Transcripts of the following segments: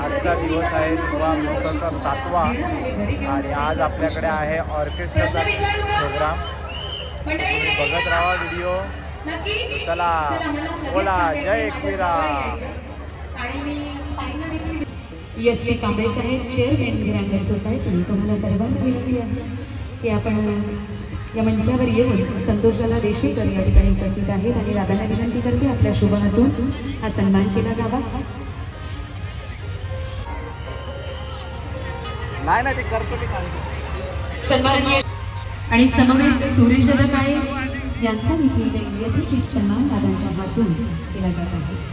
आजचा दिवस आहे युवा महोत्सवाचा 7वा आणि आज आपल्याकडे आहे ऑर्केस्ट्राचा प्रोग्राम। बघत राहा व्हिडिओ। चला बोला जय एकविरा। एस.पी. कांबळे साहेब, चेअरमॅन वीरांगण सोसायटी, तुम्हाला सर्वांना विनंती आहे की आपण या मंचावर येऊन संतोषाला देशेकर या ठिकाणी उपस्थित आहेत आणि दादांना विनंती करते आपल्या शुभ हातून हा सन्मान केला जावा। नाही ना ते करतो ते सन्माननीय आणि समवेत सुरेश दादा काळे यांचा देखील यथोचित सन्मान दादांच्या हातून केला जात आहे।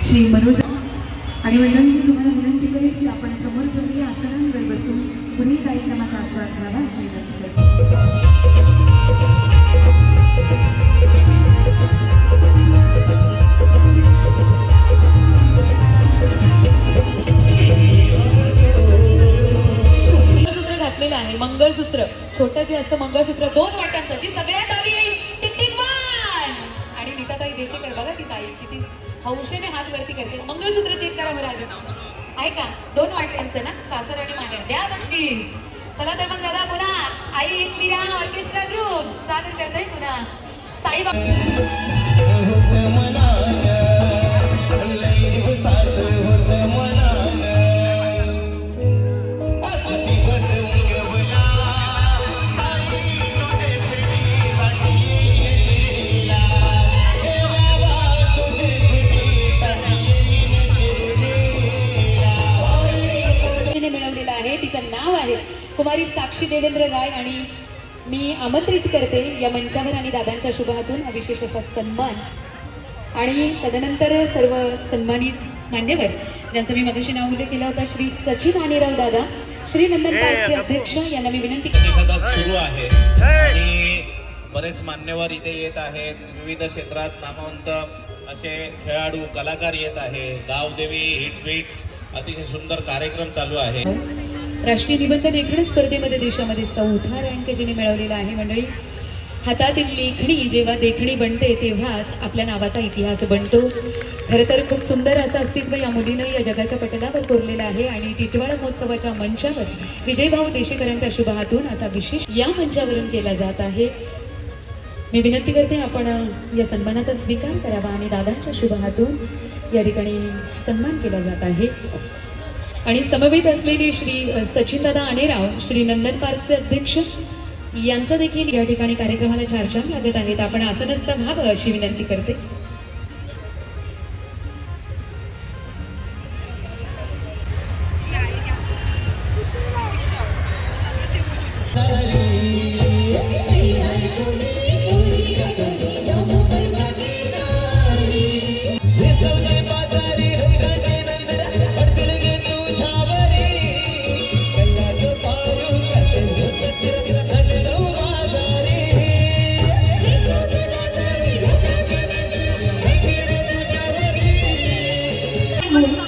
श्री मनोज आणि मंडळी तुम्हाला विनंती करेल की आपण समोर ठेवलेल्या आसनांवर बसून पुढील कार्यक्रमाचा आस्वाद घ्यावा अशी विनंती करते। मंगळसूत्र घातलेलं आहे, मंगळसूत्र छोटं जे असतं मंगळसूत्र 2 वाट्यांचं, जी सगळ्यात आधी येईल टिक आणि नीताताई देशेकर बघा ती ताई किती हौशेने हात वरती करते। मंगळसूत्र चेक करा बरं आधी आहे का, 2 वाट्यांचं ना, सासर आणि माहेर द्या बक्षीस। चला तर मग दादा पुन्हा आई एकविरा ऑर्केस्ट्रा ग्रुप सादर करतोय पुन्हा साईबाबा। मिळवलेला आहे, तिचं नाव आहे कुमारी साक्षी देवेंद्र राय आणि मी आमंत्रित करते या मंचावर आणि दादांच्या शुभ हातून विशेष असा सन्मान। आणि तदनंतर सर्व सन्मानित मान्यवर ज्यांचं मी मगाशी नाव उल्लेख केला होता, श्री सचिन आनेराव दादा, श्री नंदन पार्कचे अध्यक्ष यांना मी विनंती सुरू आहे आणि बरेच मान्यवर इथे येत आहेत। विविध क्षेत्रात नामवंत असे खेळाडू कलाकार येत आहे। गावदेवी हिटविट्स अतिशय सुंदर कार्यक्रम चालू आहे। राष्ट्रीय निबंध लेखन स्पर्धेमध्ये देशामध्ये 4था रँक जिने मिळवलेला आहे। मंडळी, हातातील लेखणी जेव्हा देखणी बनते तेव्हाच आपल्या नावाचा इतिहास बनतो। खरं तर खूप सुंदर असं अस्तित्व या मुलीनं या जगाच्या पटलावर कोरलेलं आहे आणि टिटवाळा महोत्सवाच्या मंचावर विजयभाऊ देशेकरांच्या शुभ हातून असा विशेष या मंचावरून केला जात आहे। मी विनंती करते आपण या सन्मानाचा स्वीकार करावा आणि दादांच्या शुभ हातून या ठिकाणी सन्मान केला जात आहे। आणि समवेत असलेले श्री सचिनदादा आनेराव, श्री नंदन पार्कचे अध्यक्ष यांचा देखील या ठिकाणी कार्यक्रमाला चारचाम लागत आहेत। आपण आसनस्थ व्हावं अशी विनंती करते।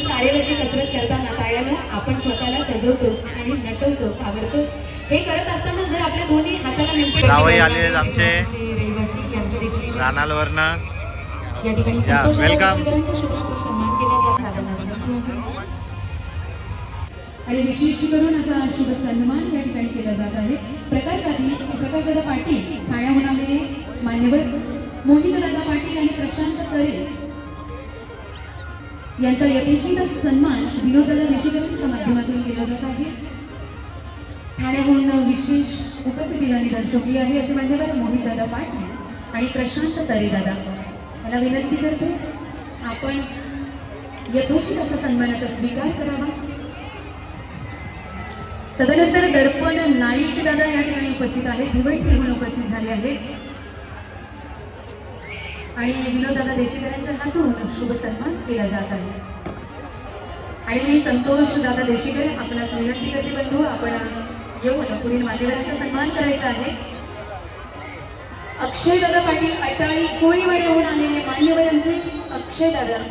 कार्यालयाची कसरत करताना तायाला आपण स्वतःला सजवतोस आणि नटवतोस, आवडतो। हे करत असताना जर आपल्या दोन्ही हाताला जावई आले आमचे रानालवरनं या ठिकाणी सन्मान केला जात आणि विशेष करून असा शुभ सन्मान या ठिकाणी केला जात आहे। प्रकाशदादा पाटील ठाण्याहून आलेले मान्यवर मोहितदादा पाटील आणि प्रशांत तरे यांचा यथेचित सन्मान विनोददादा देशेकरांच्या माध्यमातून केला जात आहे। ठाण्याहून विशेष उपस्थितीला दर्शवली आहे असे मान्यवर मोहितदादा पाटील आणि प्रशांत तरे दादा। मला विनंती करते आपण यथोचित असा सन्मानाचा स्वीकार करावा। तदनंतर दर्पण नाईक दादा या ठिकाणी उपस्थित आहेत, भिवंडी म्हणून उपस्थित झाले आहेत। आणि विनोदादा देशेकरांच्या हातून शुभ सन्मान केला जात आहे. आणि मी संतोष दादा देशेकर आपणास विनंती करते बंधू, आपण येऊन पुढील मान्यवरांचा सन्मान करायचा आहे. अक्षय दादा पाटील अटाळी कोळीवाड्याहून आलेले मान्यवरांचे अक्षय दादा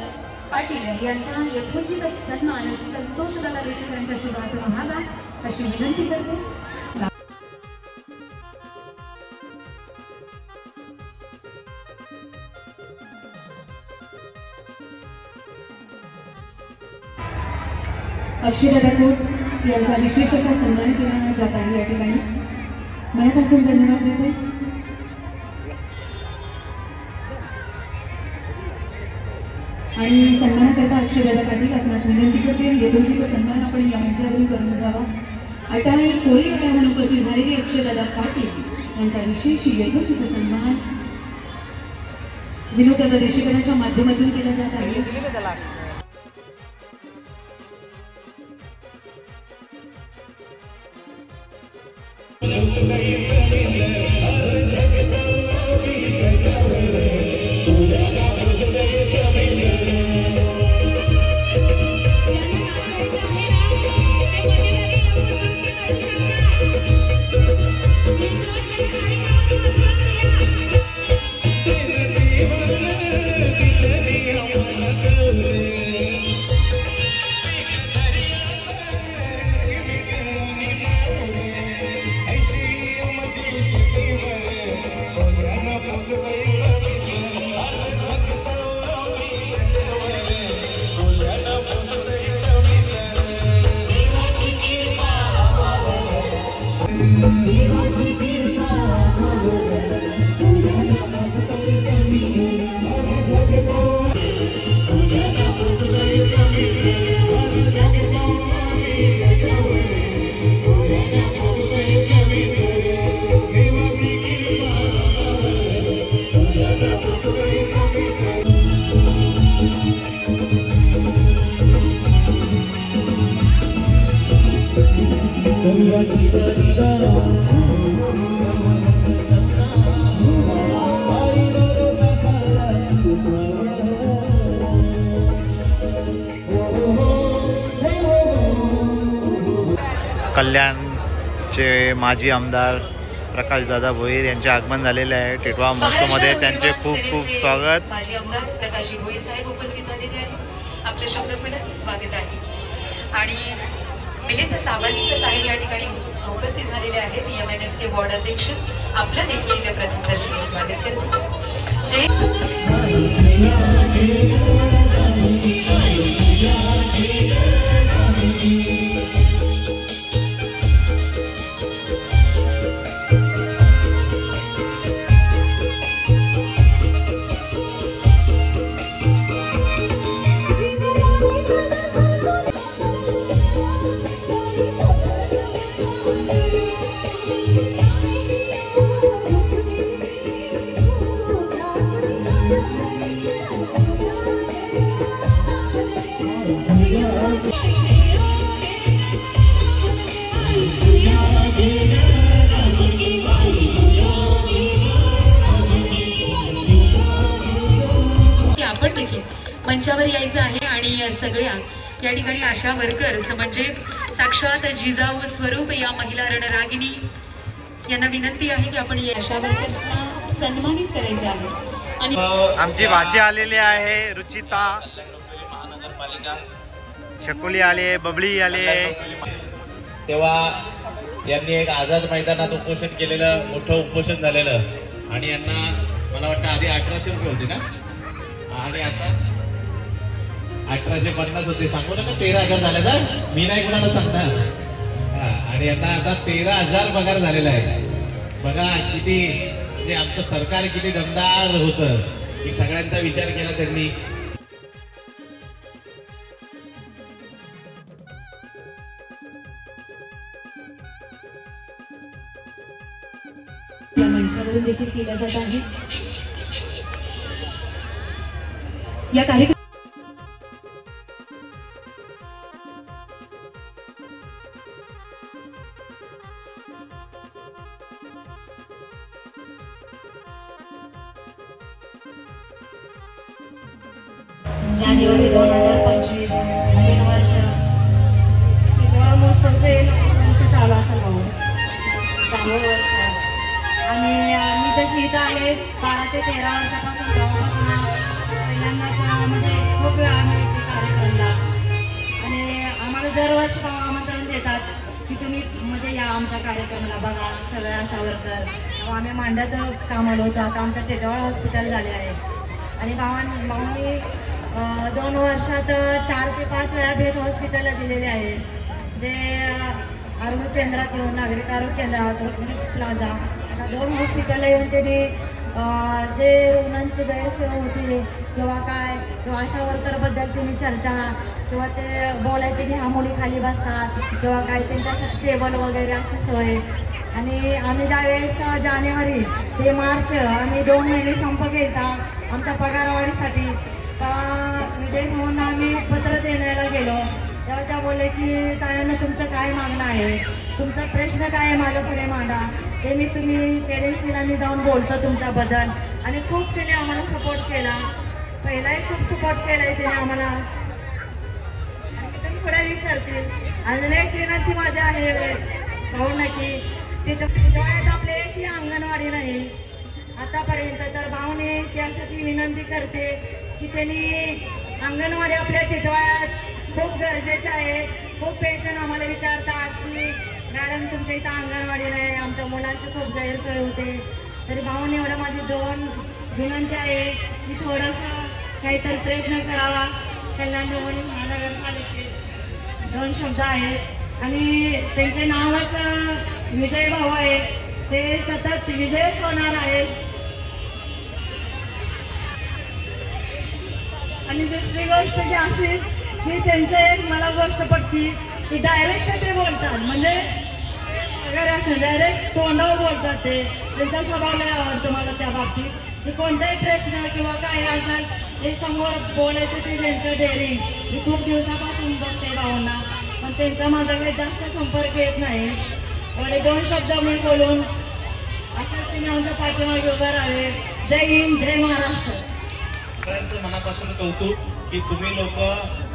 पाटील यांचा यथोचित सन्मान संतोष दादा देशेकरांच्या शुभ हातून व्हावा अशी विनंती करते. अक्षयदादा कोट यांचा विशेष असा सन्मान केला जात आहे या ठिकाणी. मनापासून धन्यवाद देते. आणि सन्मानाकरता अक्षयदादा पाटील आपणास विनंती करते, यथोचित सन्मान आपण या मंचावरून करून द्यावा. अटाळी कोळीवाड्याहून उपस्थित झालेले अक्षयदादा पाटील यांचा विशेष यथोचित सन्मान विनोदादा देशेकरांच्या माध्यमातून केला जात आहे. कल्याणचे माजी आमदार प्रकाशदादा भोईर यांचे आगमन झालेले आहे टिटवा महोत्सवमध्ये. त्यांचे खूप खूप स्वागत. माजी आमदार प्रकाश भोईर साहेब उपस्थित झालेले आहेत. आपले शब्दफलक स्वागत आहे. आणि मिलिंद सावंत साहेब या ठिकाणी उपस्थित झालेले आहेत. MNSC वॉर्ड अध्यक्ष आपलं देखील प्रथमदर्शनी स्वागत करते. आपण देखील मंचावर यायचं आहे आणि सगळ्या या ठिकाणी आशा वर्कर्स म्हणजे साक्षात जिजाऊ स्वरूप या महिला रणरागिणी यांना विनंती आहे की आपण या आशा वर्कर्सना सन्मानित करायचं आहे. आणि आमची भाची आलेली आहे रुचिता, शकुली आले, बबली आले. तेव्हा यांनी एक आझाद मैदानात उपोषण केलेलं, मोठं उपोषण झालेलं. आणि यांना मला वाटतं आधी 1800 रुपये होते ना, आणि आता 1850 होते. सांगू नका 13,000 झाले तर मी नाही कुणाला सांगणार. आणि यांना आता 13,000 पगार झालेला आहे. बघा किती म्हणजे आमचं सरकार किती दमदार होतं की सगळ्यांचा विचार केला त्यांनी. या मंचावरून देखील केला जात आहे. या कार्यक्रम जानेवारी 2025 नवीन वर्ष टिटवाळा महोत्सवचे वर्ष चालू असेल भाऊ 10वं वर्ष आणि मी जशी इथं आले 12 ते 13 वर्षापासून तेव्हापासून पहिल्यांदाच म्हणजे खूप वेळा आम्ही इथे कार्यक्रमला आणि आम्हाला दरवर्षी आमंत्रण देतात की तुम्ही म्हणजे या आमच्या कार्यक्रमाला बघा सगळ्या आशा वर्कर आम्ही मांड्याचं कामाला होतो आता आमचं टिटवाळा हॉस्पिटल झाले आहे आणि भावांनी 2 वर्षात 4 ते 5 वेळा भेट हॉस्पिटलला दिलेले आहे जे आरोग्य केंद्रात येऊन नागरिक आरोग्य केंद्रात प्लाझा अशा 2 हॉस्पिटलला येऊन त्यांनी जे रुग्णांची गैरसोय होती किंवा काय किंवा आशा वर्करबद्दल त्यांनी चर्चा किंवा ते बोलायचे की ह्या मुली खाली बसतात किंवा काय त्यांच्यासाठी टेबल वगैरे अशी सोय आणि आम्ही ज्यावेळेस जानेवारी ते मार्च आम्ही 2 महिने संप घेता आमच्या पगारवाढीसाठी विजय भाऊंना आम्ही पत्र देण्याला गेलो तेव्हा त्या बोलले की ताईंना तुमचं काय मागणं आहे तुमचा प्रश्न काय आहे माझ्या पुढे मांडा ते मी तुम्ही पेरेंट्सला मी जाऊन बोलतो तुमच्याबद्दल आणि खूप त्याने आम्हाला सपोर्ट केला पहिलाही खूप सपोर्ट केला आहे त्याने आम्हाला आणि पुढेही करतील अजून एक विनंती माझी आहे भाऊंना की त्याच्यात आपले एकही अंगणवाडी नाही आतापर्यंत तर भाऊने त्यासाठी विनंती करते की त्यांनी अंगणवाडी आपल्या टिटवाळ्यात खूप गरजेचं आहे खूप पेशंट आम्हाला विचारतात की मॅडम तुमच्या इथं अंगणवाडी नाही आमच्या मुलांची खूप गैरसोय होते तरी भाऊने एवढं माझी 2 विनंती आहे की थोडंसं काहीतरी प्रयत्न करावा कल्याण महानगरपालिकेत 2 शब्द आहेत आणि त्यांच्या नावाचं विजय भाऊ आहे ते सतत विजयच होणार आहे आणि दुसरी गोष्ट की अशी की त्यांचं एक मला गोष्ट पटली की डायरेक्ट ते बोलतात म्हणजे वगैरे असं डायरेक्ट तोंडावर बोलतात ते त्यांचा स्वभाव लय आवडतो मला त्या बाबतीत की कोणताही प्रश्न किंवा काय असेल ते समोर बोलायचं ते त्यांचं डेअरिंग मी खूप दिवसापासून बघते भाऊंना पण त्यांचा माझ्याकडे जास्त संपर्क येत नाही एवढे 2 शब्द मी बोलून असं तुम्ही आमच्या पाठीमागे उभं राहावे जय हिंद जय महाराष्ट्र मनापासून कौतुक की तुम्ही लोक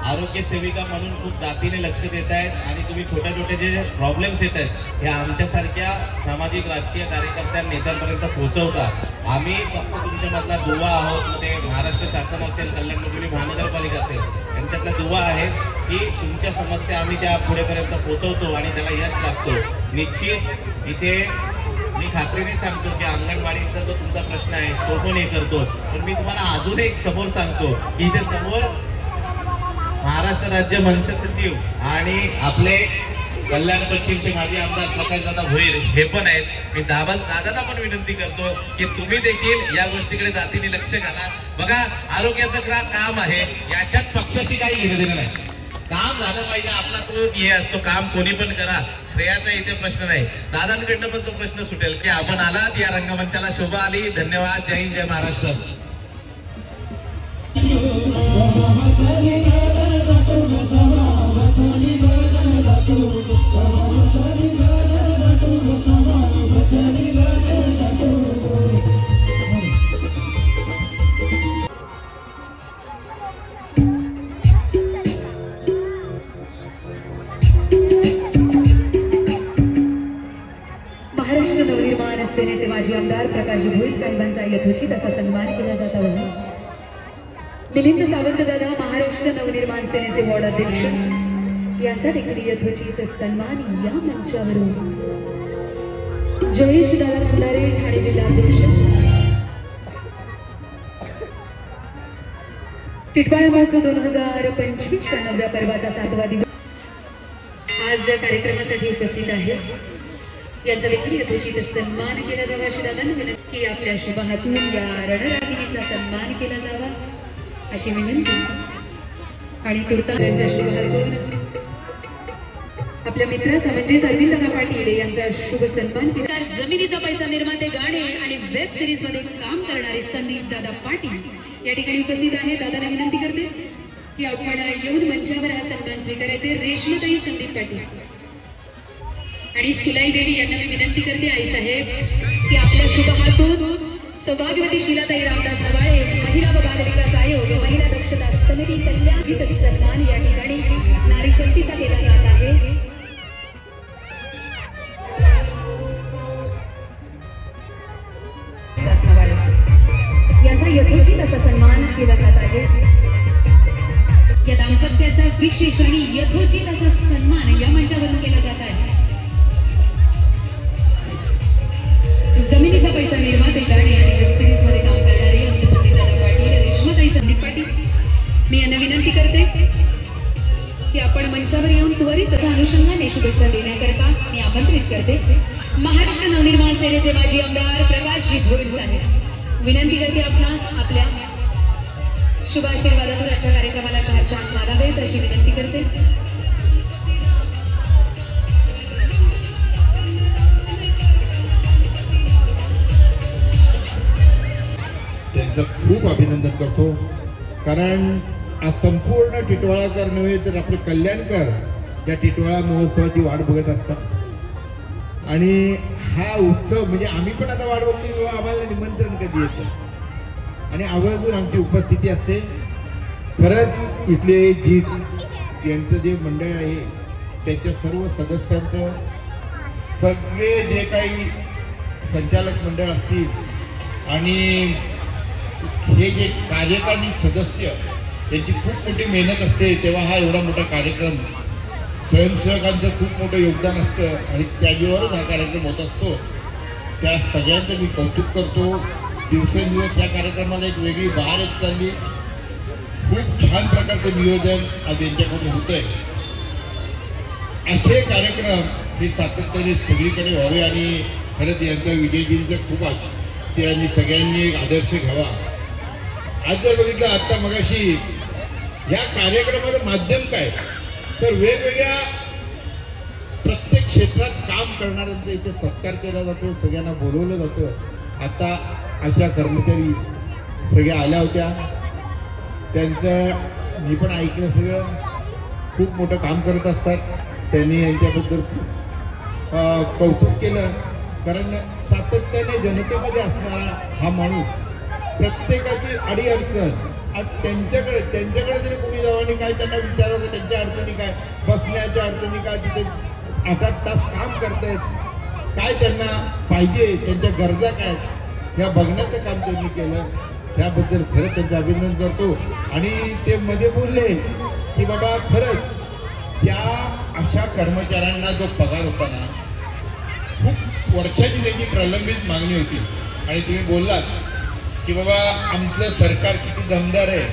आरोग्य सेविका म्हणून खूप जातीने लक्ष देत आहेत आणि तुम्ही छोट्या छोटे जे प्रॉब्लेम्स येत आहेत हे आमच्यासारख्या सामाजिक राजकीय कार्यकर्त्या नेत्यांपर्यंत पोहोचवता आम्ही फक्त तुमच्यामधला दुवा आहोत मध्ये महाराष्ट्र शासन असेल कल्याण डोंबिवली महानगरपालिका असेल यांच्यातला दुवा आहे की तुमच्या समस्या आम्ही त्या पुढेपर्यंत पोहोचवतो आणि त्याला यश लागतो निश्चित इथे मी खात्रीने सांगतो की अंगणवाडीचा जो तुमचा प्रश्न आहे तो पण हे करतो पण मी तुम्हाला अजून एक समोर सांगतो की इथे समोर महाराष्ट्र राज्य मनसे सचिव आणि आपले कल्याण पश्चिमचे माजी आमदार प्रकाशदादा भोईर हे पण आहेत मी दादांना पण विनंती करतो की तुम्ही देखील या गोष्टीकडे जातीने लक्ष घाला बघा आरोग्याचं काम आहे याच्यात पक्षाशी काही घेणं देणं नाही काम झालं पाहिजे आपला तो हे असतो काम कोणी पण करा श्रेयाचा इथे प्रश्न नाही दादांकडनं पण तो प्रश्न सुटेल की आपण आलात या रंगमंचाला शोभा आली धन्यवाद जय हिंद जय महाराष्ट्र महाराष्ट्र नवनिर्माण सेनेचे माजी आमदार प्रकाश भोईर साहेबांचा यथोचित असा सन्मान केला जात आहे मिलिंद सावंत दादा महाराष्ट्र नवनिर्माण सेनेचे वॉर्ड अध्यक्ष यांचा देखील यथोचित सन्मान या मंचावरून जयेश दादा खंडारे ठाणे जिल्हाध्यक्ष टिटवाळा महोत्सव 2025 9व्या पर्वाचा 7वा दिवस आज कार्यक्रमासाठी उपस्थित आहे यांचा देखील यथोचित सन्मान केला जावा अशी दादांना विनंती की आपल्या शुभ हातून या रणरागिणीचा सन्मान केला जावा अशी विनंती आणि तुर्तास यांच्या शुभ हातून आपल्या मित्राचा म्हणजे अरविंददा पाटील यांचा शुभ सन्मान केला जमिनीचा पैसा निर्माते गाणे आणि वेब सिरीज मध्ये काम करणारे संदीप दादा पाटील या ठिकाणी उपस्थित आहेत दादांना विनंती करते की आपण येऊन मंचावर हा सन्मान स्वीकारायचे रेश्माताई संदीप पाटील आणि सुलाई देवी यांना मी विनंती करते आई साहेब की आपल्या शुभ हातून सौभाग्यवती शीलाताई रामदास नवाळे, महिला व बाल विकास आयोग, महिला दक्षता समिती कल्याण गीत सन्मान या ठिकाणी नारी शक्तीचा केला जात आहे. यांचा यथोचित असा सन्मान केला जात आहे. या दाम्पत्याचा विशेष आणि यथोचित असा सन्मान या मंचावरून केला जात आहे. जमिनीचा पैसा निर्माते गाडी आणि वेब सिरीज मध्ये काम करणारे आमचे संदीपदादा पाटील, रेश्माताई संदीप पाटील, मी यांना विनंती करते की आपण मंचावर येऊन त्वरित त्याच्या अनुषंगाने शुभेच्छा देण्याकरता मी आमंत्रित करते महाराष्ट्र नवनिर्माण सेनेचे माजी आमदार प्रकाशजी भोईर साहेब. विनंती करते आपणास आपल्या शुभ आशीर्वादातून आजच्या कार्यक्रमाला 4 चांद मारावेत अशी विनंती करते. त्यांचं खूप अभिनंदन करतो, कारण आज संपूर्ण टिटवाळाकर नव्हे तर आपले कल्याणकर या टिटवाळा महोत्सवाची वाट बघत असतात. आणि हा उत्सव म्हणजे आम्ही पण आता वाट बघतो, आम्हाला निमंत्रण कधी येतं आणि आवर्जून आमची उपस्थिती असते. खरंच इथले यांचं जे मंडळ आहे त्याच्या सर्व सदस्यांचं, सगळे जे काही संचालक मंडळ असतील आणि हे जे कार्यकारिणी सदस्य यांची खूप मोठी मेहनत असते, तेव्हा हा एवढा मोठा कार्यक्रम, स्वयंसेवकांचं खूप मोठं योगदान असतं आणि त्याच्यावरच हा कार्यक्रम होत असतो. त्या सगळ्यांचं मी कौतुक करतो. दिवसेंदिवस या कार्यक्रमाला एक वेगळी बहार येत चालली. खूप छान प्रकारचं नियोजन आज यांच्याकडून होत आहे. असे कार्यक्रम हे सातत्याने सगळीकडे व्हावे आणि खरंच यांचा विजयजींचं खूप त्यांनी सगळ्यांनी एक आदर्श घ्यावा. आज जर बघितलं आता मगाशी या कार्यक्रमाचं माध्यम काय, तर वेगवेगळ्या प्रत्येक क्षेत्रात काम करणाऱ्यांचा इथे सत्कार केला जातो, सगळ्यांना बोलवलं जातं. आता अशा कर्मचारी सगळ्या आल्या होत्या, त्यांचं मी पण ऐकलं, सगळं खूप मोठं काम करत असतात. त्यांनी यांच्याबद्दल खूप कौतुक केलं, कारण सातत्याने जनतेमध्ये असणारा हा माणूस प्रत्येकाची अडीअडचण आज त्यांच्याकडे जरी कोणी जावं आणि काय त्यांना विचारावं की त्यांच्या अडचणी काय, बसण्याच्या अडचणी काय, तिथे 8-8 तास काम करतायत, काय त्यांना पाहिजे, त्यांच्या गरजा काय, ह्या बघण्याचं काम त्यांनी केलं. त्याबद्दल खरंच त्यांचं अभिनंदन करतो. आणि ते मध्ये बोलले की बाबा खरंच त्या अशा कर्मचाऱ्यांना जो पगार होता ना, खूप वर्षाची त्यांची प्रलंबित मागणी होती. आणि तुम्ही बोललात की बाबा आमचं सरकार किती दमदार आहे,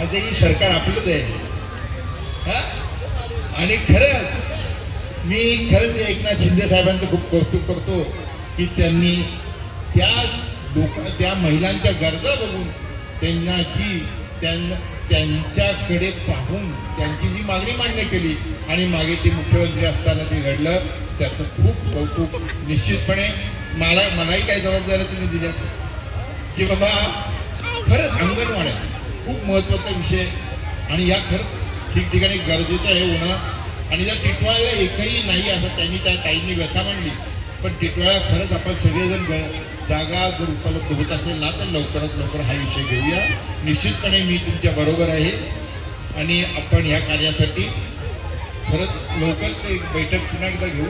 आजही सरकार आपलंच आहे. आणि खरंच मी एकनाथ शिंदे साहेबांचं खूप कौतुक करतो की त्यांनी त्या महिलांच्या गरजा बघून त्यांच्याकडे पाहून त्यांची जी मागणी मान्य केली आणि मागे ते मुख्यमंत्री असताना ते घडलं, त्याचं खूप कौतुक. निश्चितपणे मलाही काही जबाबदाऱ्या तुम्ही दिल्या की बाबा खरंच अंगणवाड्या खूप महत्त्वाचा विषय आणि या खरंच ठिकठिकाणी गरजेचं आहे होणं. आणि जर टिटवाळ्याला एकही नाही असं त्यांनी त्या ताईंनी व्यथा मांडली, पण टिटवाळा खरंच आपण सगळेजण जागा जर उपलब्ध होत असेल ना तर लवकरात लवकर हा विषय घेऊया. निश्चितपणे मी तुमच्या बरोबर आहे आणि आपण ह्या कार्यासाठी खरंच लवकरच एक बैठक पुन्हा एकदा घेऊ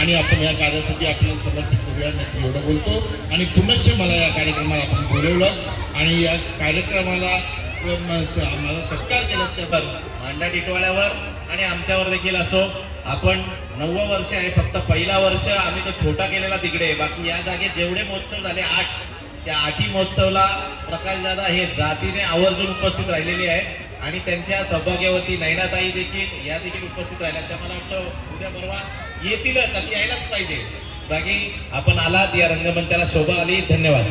आणि आपण या कार्यासाठी आपल्याला समर्पित करूया. नक्की एवढं बोलतो. आणि पुनश्च मला या कार्यक्रमाला आपण बोलवलं आणि या कार्यक्रमाला माझा सत्कार केला त्या मांडा टिटवाळ्यावर आणि आमच्यावर देखील असो. आपण 9वं वर्ष आहे, फक्त पहिला वर्ष आम्ही तो छोटा केलेला तिकडे, बाकी या जागेत जेवढे महोत्सव झाले 8, त्या 8ही महोत्सवला प्रकाशदादा हे जातीने आवर्जून उपस्थित राहिलेले आहेत आणि त्यांच्या सौभाग्यवती नयनाताई देखील या देखील उपस्थित राहिल्या. त्या मला वाटतं उद्या परवा येतीलच आणि यायलाच पाहिजे. बाकी आपण आलात, या रंगमंचाला शोभा आली. धन्यवाद.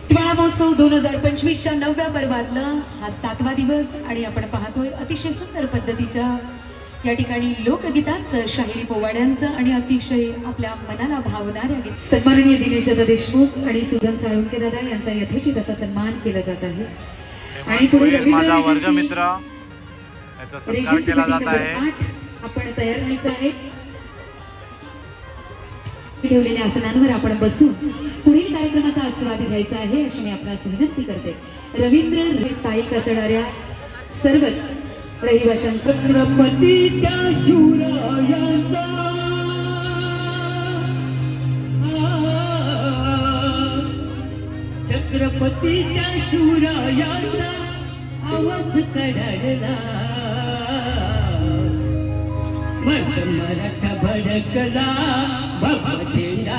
टिटवाळा महोत्सव 2025च्या 9व्या पर्वातला हा 7वा दिवस आणि आपण पाहतोय अतिशय सुंदर पद्धतीच्या या ठिकाणी लोकगीतांचं, शाहिरी पोवाड्यांचं आणि अतिशय आपल्या मनाला भावणाऱ्या गीत. सन्माननीय दिनेश दादा देशमुख आणि सुधन साळुंके दादा यांचा यथोचित असा सन्मान केला जात आहे. आणि पुढे माझा वर्गमित्र याचा सत्कार केला जात आहे. आपण तयार व्हायचं आहे. ठेवलेल्या आसनांवर आपण बसून पुढील कार्यक्रमाचा आस्वाद घ्यायचा आहे अशी मी आपणास विनंती करते. रवींद्र स्थायिक असणाऱ्या सर्वच रहिवाशांचा छत्रपती त्या शिवरायांचा छत्रपती त्या शिवरायांचा आवाज कडाडला मराठा भडकला बाबा झेंडा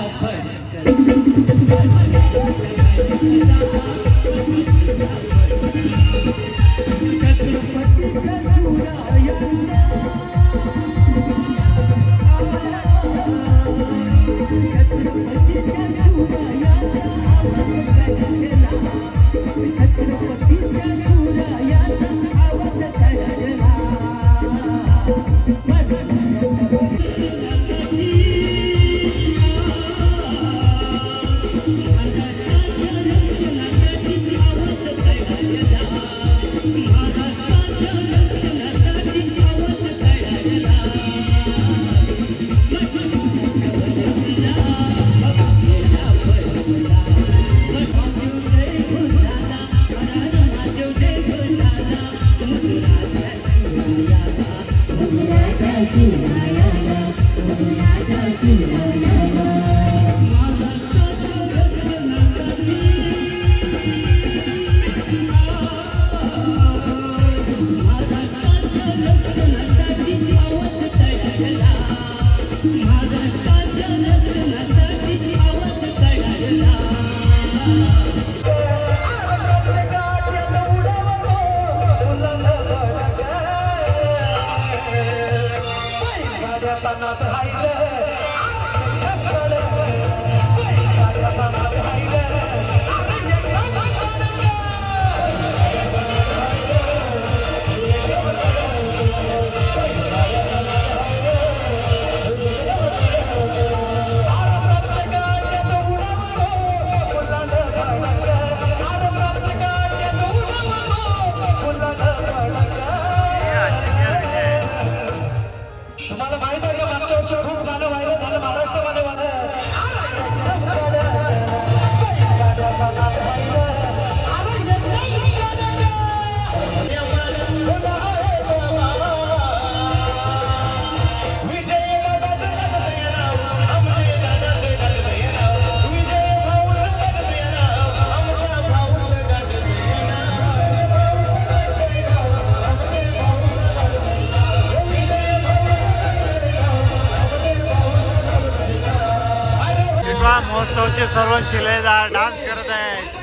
महोत्सवचे सर्व शिलेदार डान्स करत आहेत.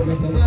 Thank you.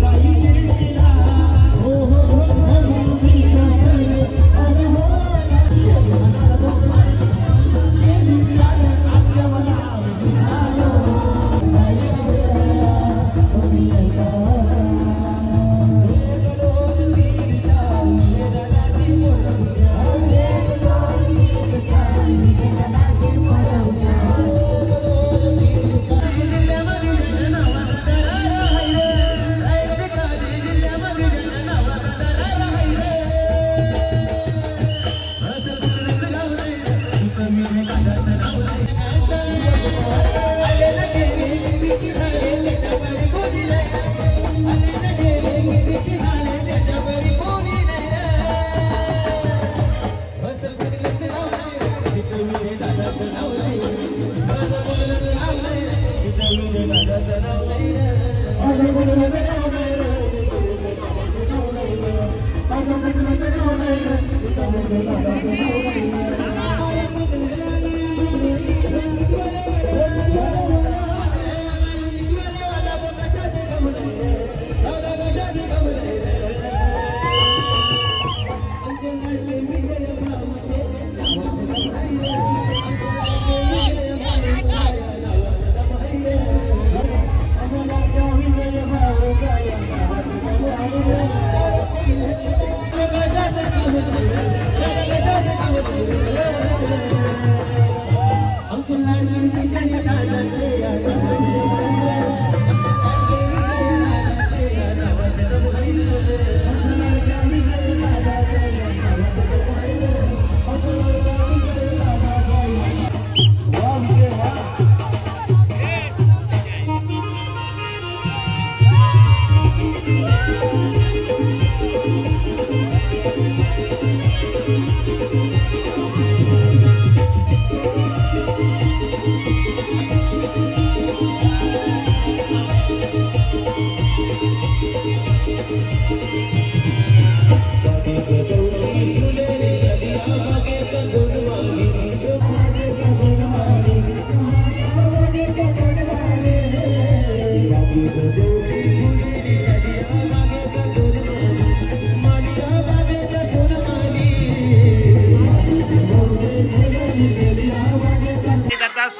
साई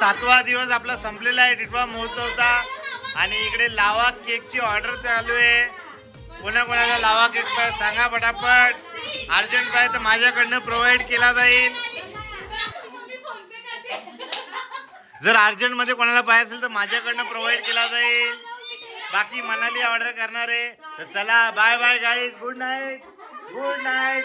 7वा दिवस आपला संपलेला आहे टिटवाळा महोत्सवचा आणि इकडे लावा केकची ऑर्डर चालू आहे. कोणाकोणाला लावा केक पाहिजे सांगा पटापट. अर्जंट पाहिजे तर माझ्याकडनं प्रोव्हाइड केला जाईल. जर अर्जंट मध्ये कोणाला पाहिजे असेल तर माझ्याकडनं प्रोव्हाइड केला जाईल. बाकी मनाली ऑर्डर करणार आहे तर चला bye bye guys. Good night. Good night.